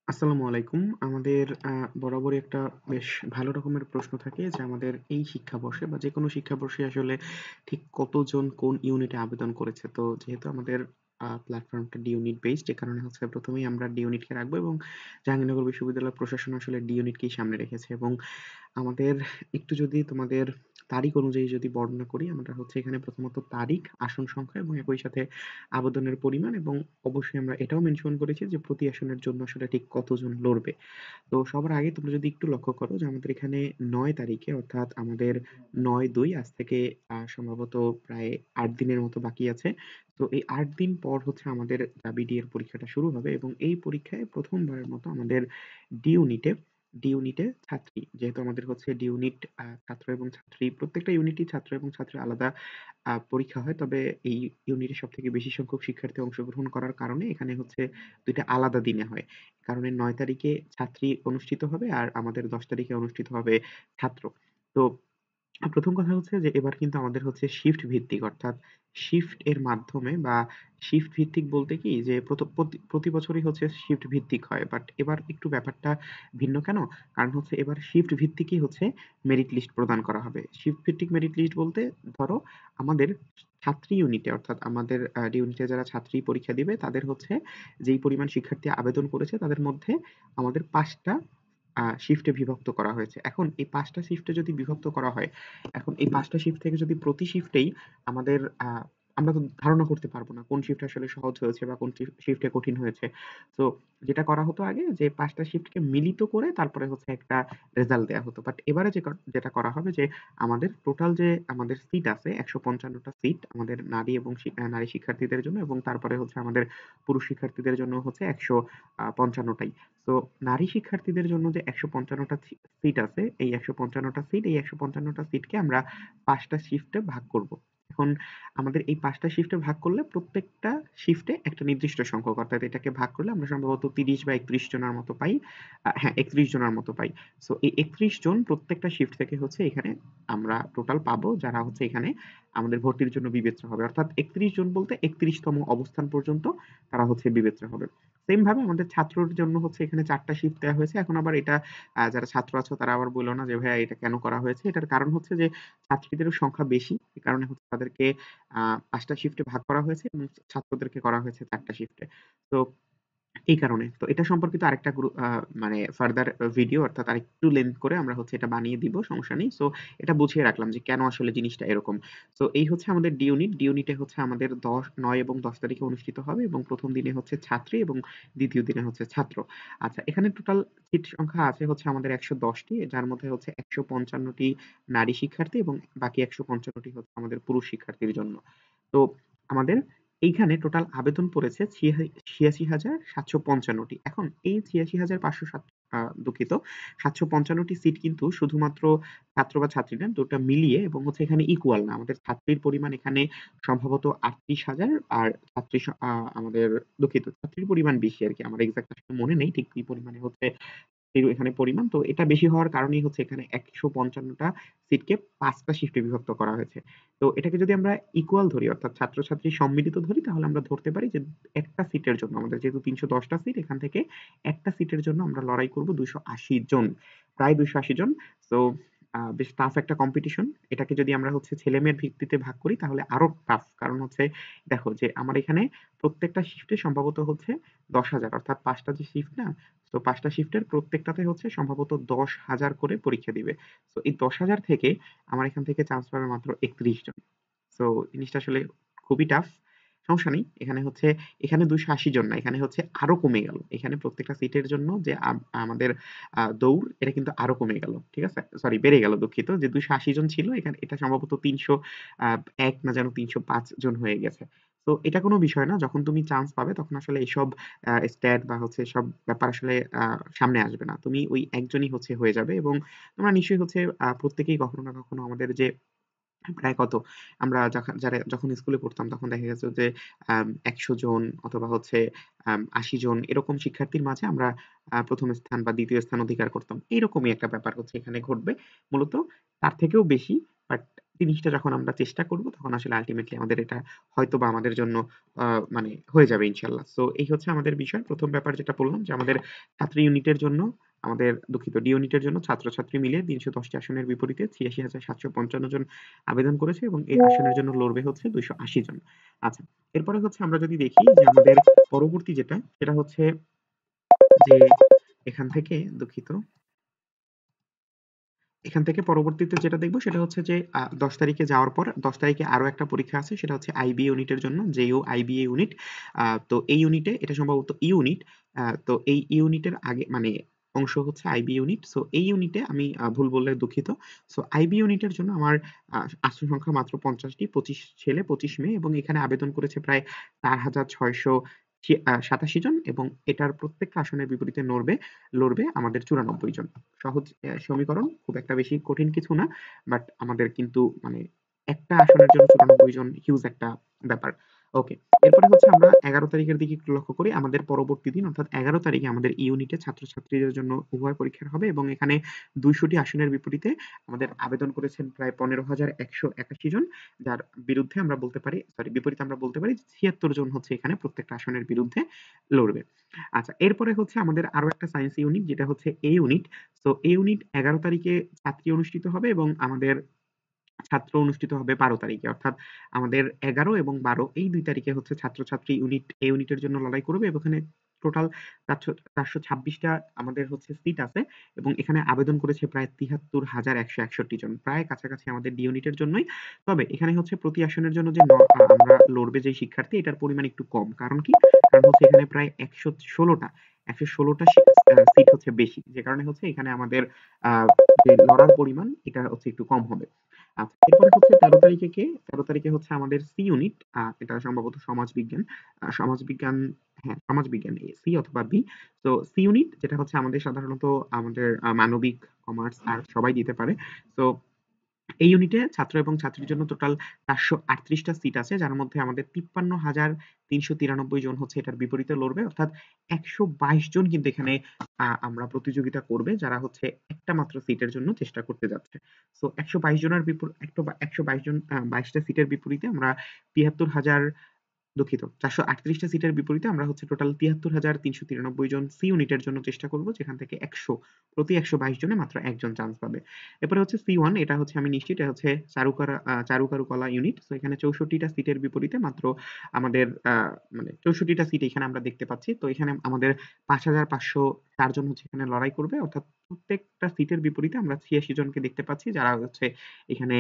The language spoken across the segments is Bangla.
আসসালামু আলাইকুম। আমাদের বরাবরই একটা বেশ ভালো রকমের প্রশ্ন থাকে যে আমাদের এই শিক্ষাবর্ষে বা যেকোনো শিক্ষাবর্ষে আসলে ঠিক কতজন কোন ইউনিটে আবেদন করেছে। তো যেহেতু আমাদের প্ল্যাটফর্মটা ডি ইউনিট বেসড, এ কারণে হচ্ছে ১ম এই আমরা ডি ইউনিটকে রাখবো এবং জাহাঙ্গীরনগর বিশ্ববিদ্যালয় প্রশাসন আসলে ডি ইউনিটকেই সামনে রেখেছে এবং আমাদের একটু যদি তোমাদের তারিখ অনুযায়ী যদি বর্ণনা করি, আমরা হচ্ছে এখানে প্রথমত তারিখ, আসন সংখ্যা এবং একই সাথে আবেদনের পরিমাণ এবং অবশ্যই আমরা এটাও মেনশন করেছি যে প্রতি আসনের জন্য আসলে ঠিক কতজন লড়বে। তো সবার আগে তোমরা যদি একটু লক্ষ্য করো যে আমাদের এখানে ৯ তারিখে অর্থাৎ আমাদের ৯/২ আজ থেকে সম্ভবত প্রায় ৮ দিনের মতো বাকি আছে। তো এই ৮ দিন পর হচ্ছে আমাদের বিডি এর পরীক্ষাটা শুরু হবে এবং এই পরীক্ষায় ১ম বারের মতো আমাদের ডি ইউনিটে ডি ইউনিটে ছাত্রী, যেহেতু আমাদের হচ্ছে ডি ইউনিট ছাত্র এবং ছাত্রী প্রত্যেকটা ইউনিটই ছাত্র এবং ছাত্রী আলাদা পরীক্ষা হয়। তবে এই ইউনিটে সবথেকে বেশি সংখ্যক শিক্ষার্থী অংশগ্রহণ করার কারণে এখানে হচ্ছে ২ টা আলাদা দিনে হয়। কারণ এর ৯ তারিখে ছাত্রী অনুষ্ঠিত হবে আর আমাদের ১০ তারিখে অনুষ্ঠিত হবে ছাত্র। তো ১ম কথা হচ্ছে যে এবার কিন্তু আমাদের হচ্ছে শিফট ভিত্তিক, অর্থাৎ শিফট এর মাধ্যমে বা শিফট ভিত্তিক বলতে কি যে প্রতি বছরই হচ্ছে শিফট ভিত্তিক হয়। বাট এবার একটু ব্যাপারটা ভিন্ন কেন? কারণ হচ্ছে এবার শিফট ভিত্তিকই হচ্ছে মেরিট লিস্ট প্রদান করা হবে। শিফট ভিত্তিক মেরিট লিস্ট বলতে ধরো আমাদের ছাত্রী ইউনিটে অর্থাৎ আমাদের ডি ইউনিটে যারা ছাত্রী পরীক্ষা দিবে তাদের হচ্ছে যেই পরিমাণ শিক্ষার্থী আবেদন করেছে তাদের মধ্যে আমাদের ৫ টা শিফটে বিভক্ত করা হয়েছে। এখন এই ৫ টা শিফটে যদি বিভক্ত করা হয়, এখন এই ৫ টা শিফট থেকে যদি প্রতি শিফটেই আমাদের আমরা তো ধারণা করতে পারব না কোন শিফট আসলে সহজ হয়েছে বা কোন শিফটে কঠিন হয়েছে। তো যেটা করা হতো আগে যে ৫ টা শিফটকে মিলিত করে তারপরে হচ্ছে একটা রেজাল্ট দেয়া হতো। বাট এবারে যেটা করা হবে যে আমাদের টোটাল যে আমাদের সিট আছে ১৫৫ টা সিট আমাদের নারী এবং নারী শিক্ষার্থীদের জন্য এবং তারপরে হচ্ছে আমাদের পুরুষ শিক্ষার্থীদের জন্য হচ্ছে ১৫৫ টাই। তো নারী শিক্ষার্থীদের জন্য যে ১৫৫ টা সিট আছে, এই ১৫৫ টা সিট, এই ১৫৫ টা সিটকে আমরা ৫ টা শিফটে ভাগ করব। এখন আমাদের এই ৫ টা শিফটে ভাগ করলে প্রত্যেকটা শিফটে একটা নির্দিষ্ট সংখ্যক, অর্থাৎ এটাকে ভাগ করলে আমরা সম্ভবত ৩০ বা ৩১ জনের মতো পাই। হ্যাঁ, ৩১ জনের মতো পাই। সো এই ৩১ জন প্রত্যেকটা শিফট থেকে হচ্ছে এখানে আমরা টোটাল পাবো, যারা হচ্ছে এখানে আমাদের ভর্তির জন্য বিবেচ্য হবে। অর্থাৎ ৩১ জন বলতে ৩১ তম অবস্থান পর্যন্ত তারা হচ্ছে বিবেচ্য হবে। সেম ভাবে আমাদের ছাত্রর জন্য হচ্ছে এখানে ৪ টা শিফট দেয়া হয়েছে। এখন আবার এটা যারা ছাত্র আছো তারা আবার বইলো না যে ভাইয়া এটা কেন করা হয়েছে? এটার কারণ হচ্ছে যে ছাত্রীদের সংখ্যা বেশি। এ কারণে হচ্ছে তাদেরকে ৫ টা শিফটে ভাগ করা হয়েছে এবং ছাত্রদেরকে করা হয়েছে ৪ টা শিফটে। তো এই কারণে। তো এটা সম্পর্কিত আরেকটা মানে ফার্দার ভিডিও অর্থাৎ আরেকটু লেন্থ করে আমরা হচ্ছে এটা বানিয়ে দিব, সমস্যা নেই। সো এটা বুঝিয়ে রাখলাম যে কেন আসলে জিনিসটা এরকম। সো এই হচ্ছে আমাদের ডি ইউনিট। ডি ইউনিটে হচ্ছে আমাদের ৯ এবং ১০ তারিখে অনুষ্ঠিত হবে এবং ১ম দিনে হচ্ছে ছাত্রী এবং ২য় দিনে হচ্ছে ছাত্র। আচ্ছা, এখানে টোটাল সিট সংখ্যা আছে হচ্ছে আমাদের ১১০ টি, যার মধ্যে হচ্ছে ১৫৫ টি নারী শিক্ষার্থী এবং বাকি ১৫৫ টি হচ্ছে আমাদের পুরুষ শিক্ষার্থীর জন্য। তো আমাদের এইখানে টোটাল আবেদন পড়েছে ৮৬,৭৫৫ টি। এখন এই ৮৬,৫০৭ দুঃখিত, ৭৫৫ টি সিট কিন্তু শুধুমাত্র ছাত্র বা ছাত্রী না, ২ টা মিলিয়ে এবং হচ্ছে এখানে ইকুয়াল না। আমাদের ছাত্রীর পরিমাণ এখানে সম্ভবত ৩৮,০০০ আর ছাত্রী আমাদের দুঃখিত, ছাত্রীর পরিমাণ বেশি আরকি। আমার এক্সাক্ট আসলে মনে নেই ঠিক কি পরিমাণে হচ্ছে এখানে পরিমাণ। তো এটা বেশি হওয়ার কারণেই হচ্ছে এখানে ১৫৫ টা সিটকে ৫ টা শিফটে বিভক্ত করা হয়েছে। তো এটাকে যদি আমরা ইকুয়াল ধরি অর্থাৎ ছাত্র-ছাত্রী সম্মিলিত ধরি তাহলে আমরা ধরতে পারি যে একটা সিটের জন্য আমাদের যেহেতু ৩১০ টা সিট, এখান থেকে একটা সিটের জন্য আমরা লড়াই করব ২৮০ জন। প্রায় ২৮০ জন। সো বেশ টাফ একটা কম্পিটিশন। এটাকে যদি আমরা হচ্ছে ছেলে-মেয়ের ভিত্তিতে ভাগ করি তাহলে আরো টাফ। কারণ হচ্ছে দেখো যে আমার এখানে প্রত্যেকটা শিফটে সম্ভবত হচ্ছে ১০,০০০ অর্থাৎ ৫ টা যে শিফট না? তো ৫ টা শিফটের প্রত্যেকটাতে হচ্ছে সম্ভবত ১০,০০০ করে পরীক্ষা দিবে। সো এই ১০,০০০ থেকে আমার এখান থেকে চান্স পাবে মাত্র ৩১ জন। সো জিনিসটা আসলে খুবই টাফ। সমস্যা নেই। এখানে ২৮০ জন না, এখানে হচ্ছে আরো কমে গেল। এখানে প্রত্যেকটা সিটের জন্য যে আমাদের দৌড় এটা কিন্তু আরো কমে গেল। ঠিক আছে? সরি, বেড়ে গেল, দুঃখিত। যে ২৮০ জন ছিল এখানে এটা সম্ভবত ৩০১ না যেন ৩০৫ জন হয়ে গেছে। তো এটা কোনো বিষয় না। যখন তুমি চান্স পাবে তখন আসলে এসব স্ট্যাট বা হচ্ছে এসব ব্যাপার আসলে সামনে আসবে না। তুমি ওই একজনই হচ্ছে হয়ে যাবে এবং তোমরা নিশ্চয়ই হচ্ছে প্রত্যেকেই কখনো না কখনো আমাদের যে প্রায় কত আমরা যখন স্কুলে পড়তাম তখন দেখা গেছে যে ১০০ জন অথবা হচ্ছে ৮০ জন এরকম শিক্ষার্থীর মাঝে আমরা ১ম স্থান বা ২য় স্থান অধিকার করতাম। এইরকমই একটা ব্যাপার হচ্ছে এখানে ঘটবে। মূলত তার থেকেও বেশি, বাট জিনিসটা যখন আমরা চেষ্টা করব তখন আসলে আল্টিমেটলি আমাদের এটা হয়তোবা আমাদের জন্য মানে হয়ে যাবে ইনশাআল্লাহ। সো এই হচ্ছে আমাদের বিষয়। ১ম ব্যাপার যেটা বললাম যে আমাদের ছাত্র ইউনিটের জন্য দুঃখিত ডি ইউনিটের জন্য ছাত্র-ছাত্রী মিলে ৩১০ টি আসনের বিপরীতে ৮৬,৭৫৫ জন আবেদন করেছে এবং এই আসনের জন্য লড়বে হচ্ছে ২৮০ জন। আচ্ছা, এরপরে হচ্ছে আমরা যদি দেখি যে আমাদের পরবর্তী যেটা সেটা হচ্ছে যে এখান থেকে দুঃখিত এখান থেকে পরবর্তীতে যেটা দেখব সেটা হচ্ছে যে ১০ তারিখে যাওয়ার পর ১০ তারিখে আরো একটা পরীক্ষা আছে সেটা হচ্ছে আইবিএ ইউনিটের জন্য জেইউ আইবিএ ইউনিট। তো এই ইউনিটে এটা সম্ভবত ইউনিট। তো এই ইউনিটের আগে মানে অংশ হচ্ছে আইবি ইউনিট। সো এই ইউনিটে আমি ভুল বললে দুঃখিত। সো আইবি ইউনিটের জন্য আমার আসন সংখ্যা মাত্র ৫০ টি, ২৫ ছেলে ২৫ মেয়ে এবং এখানে আবেদন করেছে প্রায় ৪,৬৮৭ জন এবং এটার প্রত্যেকটা আসনের বিপরীতে লড়বে আমাদের ৯৪ জন। সহজ সমীকরণ, খুব একটা বেশি কঠিন কিছু না। বাট আমাদের কিন্তু মানে একটা আসনের জন্য ৯৪ জন হিউজ একটা ব্যাপার। ওকে। এরপরে হচ্ছে আমরা ১১ তারিখের দিকে একটু লক্ষ্য করি। আমাদের পরবর্তী দিন অর্থাৎ ১১ তারিখে আমাদের এই ইউনিটে ছাত্রছাত্রীদের জন্য উভয় পরীক্ষার হবে এবং এখানে ২০০ টি আসনের বিপরীতে আমাদের আবেদন করেছেন প্রায় ১৫,১৮১ জন। যার বিরুদ্ধে আমরা বলতে পারি বিপরীতে আমরা বলতে পারি ৭৬ জন হচ্ছে এখানে প্রত্যেকটা আসনের বিরুদ্ধে লড়বে। আচ্ছা, এরপরে হচ্ছে আমাদের আরো একটা সায়েন্স ইউনিট যেটা হচ্ছে এ ইউনিট। তো এই ইউনিট ১১ তারিখে ছাত্রী অনুষ্ঠিত হবে এবং আমাদের ছাত্র অনুষ্ঠিত হবে ১২ তারিখে। অর্থাৎ আমাদের ১১ এবং ১২ এই ২ তারিখে হচ্ছে ছাত্রছাত্রী ইউনিট এ ইউনিটের জন্য লড়াই করবে এবং এখানে টোটাল ৪২৬ টা আমাদের হচ্ছে সিট আছে এবং এখানে আবেদন করেছে প্রায় ৭৩,১৬১ জন। প্রায় কাছাকাছি আমাদের ডি ইউনিটের জন্যই। তবে এখানে হচ্ছে প্রতি আসনের জন্য যে আমরা লড়বে যে শিক্ষার্থী এটার পরিমাণ একটু কম। কারণ কি? কারণ হচ্ছে এখানে প্রায় ১১৬ টা সিট হচ্ছে বেশি। যে কারণে হচ্ছে এখানে আমাদের আ যে লড়ার পরিমাণ এটা হচ্ছে একটু কম হবে। আচ্ছা, এরপরে হচ্ছে ১৩ তারিখে ১৩ তারিখে হচ্ছে আমাদের সি ইউনিট। এটা সম্ভবত সমাজবিজ্ঞান। সমাজবিজ্ঞান, হ্যাঁ, সমাজবিজ্ঞান সি অথবা বি। তো সি ইউনিট যেটা হচ্ছে আমাদের সাধারণত আমাদের মানবিক, কমার্স, আর্টস সবাই দিতে পারে। তো এই ইউনিটে ছাত্র এবং ছাত্রীর জন্য টোটাল ৪৩৮ টা সিট আছে যার মধ্যে আমাদের ৫৩,৩৯৩ জন হচ্ছে এটার বিপরীতে লড়বে। অর্থাৎ ১২২ জন কিন্তু এখানে আমরা প্রতিযোগিতা করবে যারা হচ্ছে একটা মাত্র সিটের জন্য চেষ্টা করতে যাচ্ছে। সো ১২২ জনের ১২২ জন ২২ টা সিটের বিপরীতে আমরা ৭৩,০০০ দুঃখিত ৪৩৮ টা সিটের বিপরীতে আমরা হচ্ছে টোটাল ৭৩,৩৯৩ জন সি ইউনিটের জন্য চেষ্টা করব যেখান থেকে প্রতি ১২২ জনে মাত্র একজন চান্স পাবে। এরপরে হচ্ছে সি ওয়ান, এটা হচ্ছে আমি নিশ্চিত এটা হচ্ছে চারুকারুকলা ইউনিট। সো এখানে ৬৪ টা সিটের বিপরীতে মাত্র আমাদের মানে ৬৪ টা সিট এখানে আমরা দেখতে পাচ্ছি। তো এখানে আমাদের ৫,৫০৪ জন হচ্ছে এখানে লড়াই করবে। অর্থাৎ প্রত্যেকটা সিটের বিপরীতে আমরা ৮৬ জনকে দেখতে পাচ্ছি যারা হচ্ছে এখানে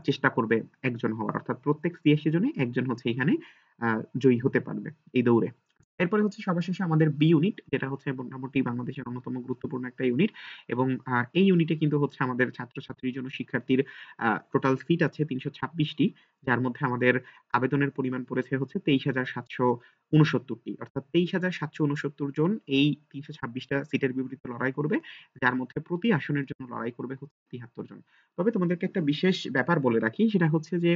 চেষ্টা করবে একজন হওয়ার। অর্থাৎ প্রত্যেক ৮৬ জনে একজন হচ্ছে এখানে জয়ী হতে পারবে এই দৌড়ে। এরপরে হচ্ছে সবার শেষে আমাদের বি ইউনিট যেটা হচ্ছে মোটামুটি বাংলাদেশের অন্যতম গুরুত্বপূর্ণ একটা ইউনিট এবং এই ইউনিটে কিন্তু হচ্ছে আমাদের ছাত্রছাত্রীর জন্য শিক্ষার্থীর টোটাল সিট আছে ৩২৬ টি, যার মধ্যে আমাদের আবেদনের পরিমাণ পড়েছে হচ্ছে ২৩,৭৬৯ টি। অর্থাৎ ২৩,৭৬৯ জন এই ৩২৬ টা সিটের বিপরীতে লড়াই করবে, যার মধ্যে প্রতি আসনের জন্য লড়াই করবে হচ্ছে ৭৩ জন। তবে তোমাদেরকে একটা বিশেষ ব্যাপার বলে রাখি সেটা হচ্ছে যে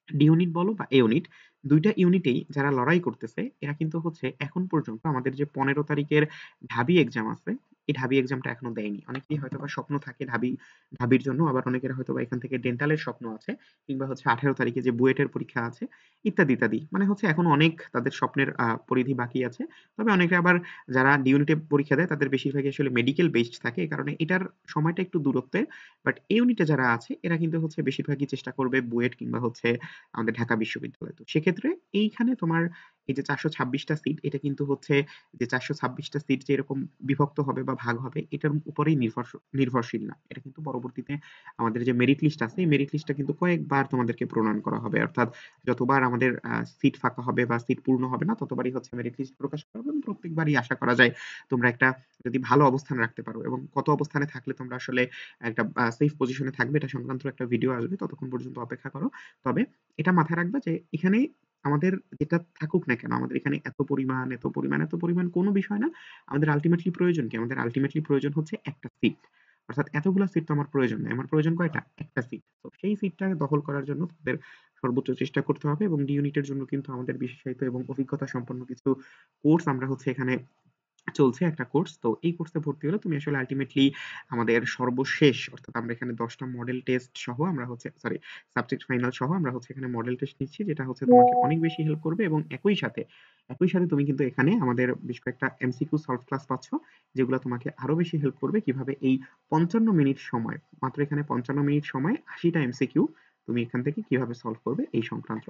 ডি ইউনিট বলো বা এ ইউনিট, ২ টা ইউনিটেই যারা লড়াই করতেছে এরা কিন্তু হচ্ছে এখন পর্যন্ত আমাদের যে ১৫ তারিখের ঢাবি এক্সাম আছে, এই ঢাবি এক্সামটা এখনো দেয়নি। অনেকেরই হয়তোবা স্বপ্ন থাকে ঢাবির জন্য, আবার অনেকের হয়তোবা এখান থেকে ডেন্টালের স্বপ্ন আছে কিংবা হচ্ছে ১৮ তারিখে যে বুয়েটের পরীক্ষা আছে ইত্যাদি, ইত্যাদি। মানে হচ্ছে এখনো অনেক তাদের স্বপ্নের পরিধি বাকি আছে। তবে অনেকে আবার যারা ডি ইউনিটে পরীক্ষা দেয় তাদের বেশিরভাগই আসলে মেডিকেল বেসড থাকে। এই কারণে এটার সময়টা একটু দূরত্বের। বাট এ ইউনিটে যারা আছে এরা কিন্তু হচ্ছে বেশিরভাগই চেষ্টা করবে বুয়েট কিংবা হচ্ছে আমাদের ঢাকা বিশ্ববিদ্যালয়। তো সেক্ষেত্রে এইখানে তোমার এই যে ৪২৬ টা সিট এটা কিন্তু হচ্ছে যে ৪২৬ টা সিট যে এরকম বিভক্ত হবে বা ভাগ হবে এটার উপরেই নির্ভরশীল না। এটা কিন্তু পরবর্তীতে আমাদের যে মেরিট লিস্ট আছে এই মেরিট লিস্টটা কিন্তু কয়েকবার তোমাদেরকে প্রণয়ন করা হবে। অর্থাৎ যতবার আমাদের সিট ফাঁকা হবে বা সিট পূর্ণ হবে না ততবারই হচ্ছে মেরিট লিস্ট প্রকাশ করা হবে এবং প্রত্যেকবারই আশা করা যায় তোমরা একটা যদি ভালো অবস্থান রাখতে পারো এবং কত অবস্থানে থাকলে তোমরা আসলে একটা সেফ পজিশনে থাকবে এটা সংক্রান্ত একটা ভিডিও আসবে। ততক্ষণ পর্যন্ত অপেক্ষা করো। তবে এটা মাথায় রাখবা যে এখানে আমাদের যেটা থাকুক না কেন আমাদের এখানে এত পরিমাণ, এত পরিমাণ, এত পরিমাণ কোনো বিষয় না। আমাদের আল্টিমেটলি প্রয়োজন কি? আমাদের আল্টিমেটলি প্রয়োজন হচ্ছে একটা সিট। অর্থাৎ এতগুলা সিট তো আমার প্রয়োজন নাই। আমার প্রয়োজন কয়টা? একটা সিট। তো সেই সিটটা দখল করার জন্য তোমাদের সর্বোচ্চ চেষ্টা করতে হবে এবং ডি ইউনিটের জন্য কিন্তু আমাদের বিশেষায়িত এবং অভিজ্ঞতা সম্পন্ন কিছু কোর্স আমরা হচ্ছে এখানে চলছে একটা কোর্স। তো এই কোর্সে ভর্তি হলে তুমি আসলে আল্টিমেটলি আমাদের সর্বশেষ, অর্থাৎ আমরা এখানে ১০ টা মডেল টেস্ট সহ আমরা হচ্ছে সরি সাবজেক্ট ফাইনাল সহ আমরা হচ্ছে এখানে মডেল টেস্ট নিচ্ছি, যেটা হচ্ছে তোমাকে অনেক বেশি হেল্প করবে এবং একই সাথে তুমি কিন্তু এখানে আমাদের বেশ কয়েকটা এমসিকিউ সলভ ক্লাস পাচ্ছ, যেগুলো তোমাকে আরো বেশি হেল্প করবে কিভাবে এই ৫৫ মিনিট সময়, মাত্র এখানে ৫৫ মিনিট সময় ৮০ টা এমসিকিউ তুমি এখান থেকে কিভাবে সলভ করবে এই সংক্রান্ত।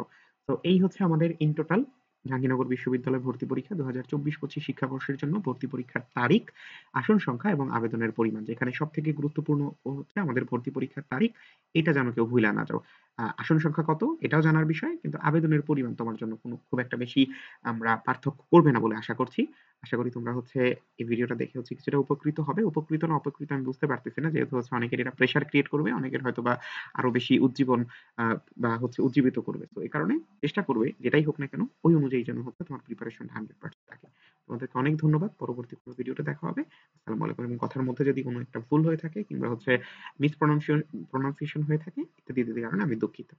তো এই হচ্ছে আমাদের ইন টোটাল জাহাঙ্গীরনগর বিশ্ববিদ্যালয় ভর্তি পরীক্ষা ২০২৪-২৫ শিক্ষাবর্ষের জন্য ভর্তি পরীক্ষার তারিখ, আসন সংখ্যা এবং আবেদনের পরিমাণ। যেখানে সবথেকে গুরুত্বপূর্ণ হচ্ছে আমাদের ভর্তি পরীক্ষার তারিখ। এটা যেন কেউ ভুইলা না যাও। আসন সংখ্যা কত এটাও জানার বিষয়, কিন্তু আবেদনের পরিমাণ তোমার জন্য খুব একটা বেশি আমরা পার্থক্য করবে না বলে আশা করছি। আশা করি তোমরা হচ্ছে এই ভিডিওটা দেখে হচ্ছে কিছুটা উপকৃত হবে। উপকৃত না অপকৃত আমি বুঝতে পারতেছি না। যেহেতু হচ্ছে অনেকের এটা প্রেশার ক্রিয়েট করবে, অনেকের হয়তোবা আরো বেশি উজ্জীবন আ বা হচ্ছে উজ্জীবিত করবে। তো এই কারণে চেষ্টা করবে যেটাই হোক না কেন ওই অনুযায়ী যেন হচ্ছে তোমার প্রিপারেশনটা 100% থাকে। তোমাদেরকে অনেক ধন্যবাদ। পরবর্তী কোনো ভিডিওতে দেখা হবে। আসসালামু আলাইকুম। এবং কথার মধ্যে যদি কোনো একটা ভুল হয়ে থাকে কিংবা হচ্ছে মিসপ্রনাউন্সিয়েশন হয়ে থাকে ইত্যাদি কারণে আমি দুঃখিত।